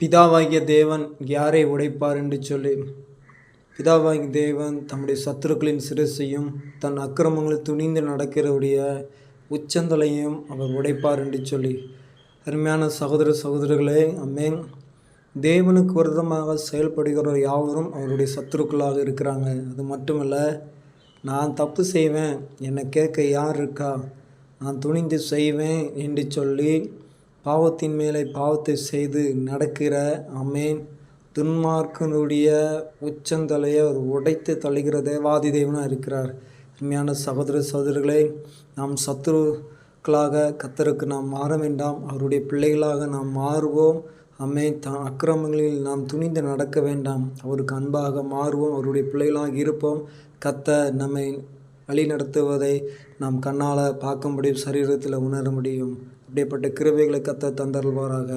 பிதாவாகிய தேவன் யாரை உடைப்பார் என்று சொல்லி, பிதாவாகிய தேவன் தம்முடைய சத்துருக்களின் சிரசையும் தன் அக்கிரமங்களில் துணிந்து நடக்கிறவுடைய உச்சந்தலையும் அவர் உடைப்பார் என்று சொல்லி, அருமையான சகோதர சகோதரிகளே, அம்மேன். தேவனுக்கு விரோதமாக செயல்படுகிற யாவரும் அவருடைய சத்துருக்களாக இருக்கிறாங்க. அது மட்டுமல்ல, நான் தப்பு செய்வேன், என்னை கேட்க யார் இருக்கா, நான் துணிந்து செய்வேன் என்று சொல்லி பாவத்தின் மேலே பாவத்தை செய்து நடக்கிற அமேன் துன்மார்க்கனுடைய உச்சந்தலையை அவர் உடைத்து தள்ளுகிற தேவாதி தேவனாக இருக்கிறார். உண்மையான சகோதர சகோதரிகளே, நாம் சத்துருக்களாக கர்த்தருக்கு நாம் மாற வேண்டாம், அவருடைய பிள்ளைகளாக நாம் மாறுவோம். அமேன். அக்கிரமங்களில் நாம் துணிந்து நடக்க வேண்டாம், அவருக்கு அன்பாக மாறுவோம், அவருடைய பிள்ளைகளாக இருப்போம். கர்த்தர் நம்மை வழி நடத்துவதை நாம் கண்ணால் பார்க்க முடியும், சரீரத்தில் உணர முடியும். அப்படிப்பட்ட கிருபைகளை கர்த்தர் தந்தருள்வாராக.